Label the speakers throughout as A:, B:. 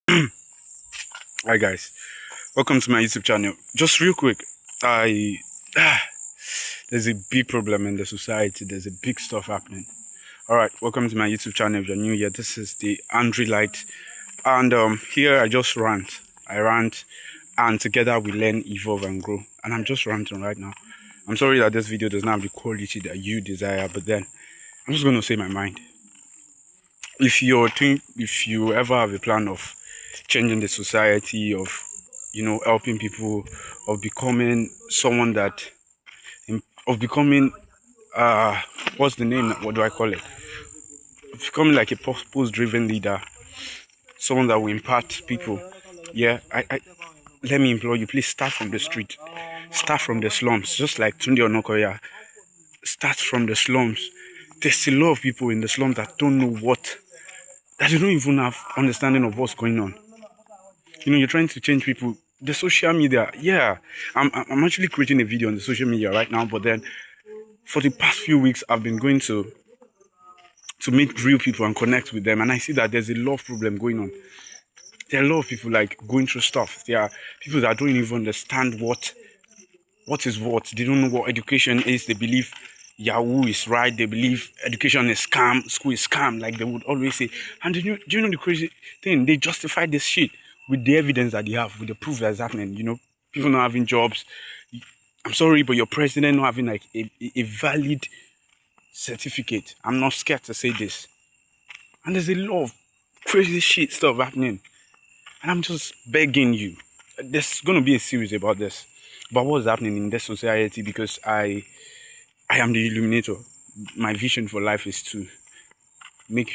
A: Hi guys, welcome to my YouTube channel. Just real quick, I there's a big problem in the society. There's a big stuff happening. All right, welcome to my YouTube channel. If you're new here, this is the Andre Light, and here I just rant. I rant, and together we learn, evolve, and grow. And I'm just ranting right now. I'm sorry that this video does not have the quality that you desire, but then I'm just gonna say my mind. If you ever have a plan of changing the society, of helping people, of becoming someone that of becoming what's the name, what do I call it, becoming like a purpose driven leader, someone that will impact people, I let me implore you, please start from the street, start from the slums, just like Tunde Onokoya. Start from the slums. There's a lot of people in the slums that don't know that they don't even have understanding of what's going on. You're trying to change people. The social media, I'm actually creating a video on the social media right now, but then for the past few weeks, I've been going to meet real people and connect with them, and I see that there's a lot of problem going on. There are a lot of people like going through stuff. There are people that don't even understand what is what. They don't know what education is. They believe Yahoo is right. They believe education is scam, school is scam, like they would always say. And do you know the crazy thing? They justify this shit with the evidence that they have, with the proof that's happening. People not having jobs. I'm sorry, but your president not having like a valid certificate. I'm not scared to say this. And there's a lot of crazy shit stuff happening. And I'm just begging you. There's going to be a series about this. About what's happening in this society, because I am the illuminator. My vision for life is to build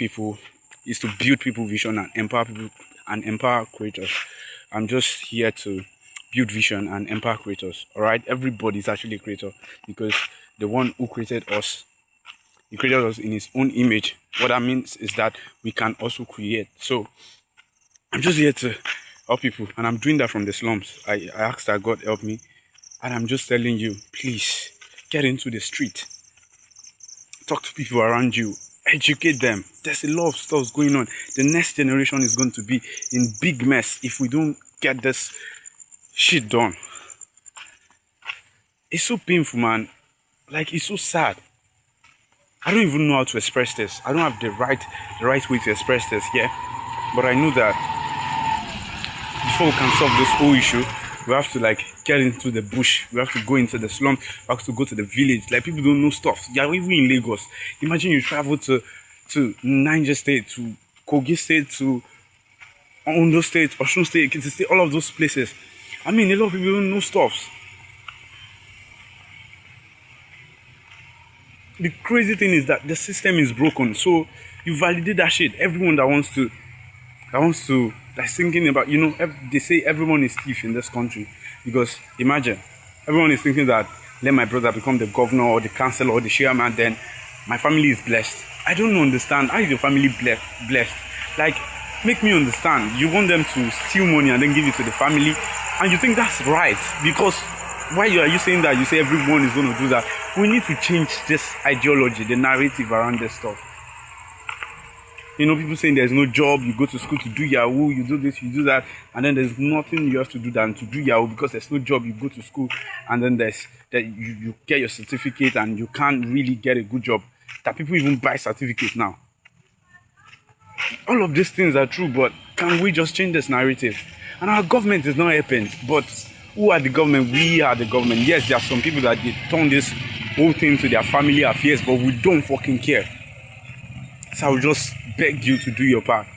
A: people vision and empower people and empower creators. I'm just here to build vision and empower creators. Alright? Everybody's actually a creator, because the one who created us, he created us in his own image. What that means is that we can also create. So I'm just here to help people, and I'm doing that from the slums. I asked that God help me, and I'm just telling you, please get into the street, talk to people around you, educate them. There's a lot of stuff going on. The next generation is going to be in big mess if we don't get this shit done. It's so painful, man. Like, it's so sad. I don't even know how to express this. I don't have the right way to express this, but I know that before we can solve this whole issue, we have to like get into the bush. We have to go into the slum. We have to go to the village. Like, people don't know stuff. You're even in Lagos. Imagine you travel to Niger State, to Kogi State, to Ondo State, Osun State, Ekiti State, all of those places. I mean, a lot of people don't know stuff. The crazy thing is that the system is broken. So you validate that shit. Everyone that wants to like thinking about, they say everyone is thief in this country, because imagine everyone is thinking that let my brother become the governor or the councillor or the chairman, then my family is blessed. I don't understand. How is your family blessed? Like, make me understand. You want them to steal money and then give it to the family, and you think that's right? Because why are you saying that? You say everyone is going to do that. We need to change this ideology, the narrative around this stuff. People saying there's no job, you go to school to do Yahoo, you do this, you do that, and then there's nothing you have to do than to do Yahoo, because there's no job, you go to school, and then you get your certificate, and you can't really get a good job. That people even buy certificates now. All of these things are true, but can we just change this narrative? And our government is not helping, but who are the government? We are the government. Yes, there are some people that they turn this whole thing to their family affairs, but we don't fucking care. So I will just beg you to do your part.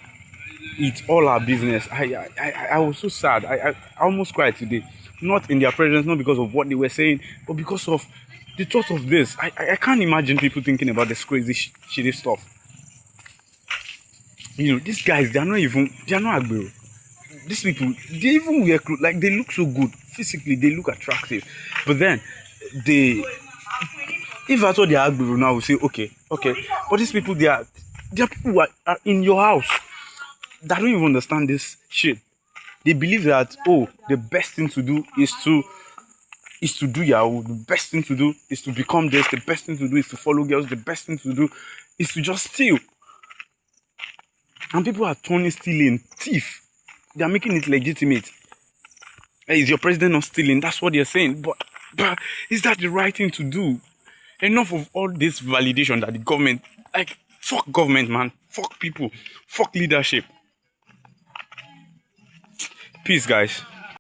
A: It's all our business. I was so sad. I almost cried today. Not in their presence, not because of what they were saying, but because of the thought of this. I can't imagine people thinking about this crazy shitty stuff. These guys, they're not Agbero. These people, they even wear clothes, like, they look so good. Physically, they look attractive. But then, if I thought they are Agbero now, I would say, okay. But these people, they are people who are in your house that don't even understand this shit. They believe that, the best thing to do is to do Yahoo. The best thing to do is to become this. The best thing to do is to follow girls. The best thing to do is to just steal. And people are turning stealing thief. They are making it legitimate. Hey, is your president not stealing? That's what they're saying. But is that the right thing to do? Enough of all this validation that the government, like, fuck government, man. Fuck people. Fuck leadership. Peace, guys.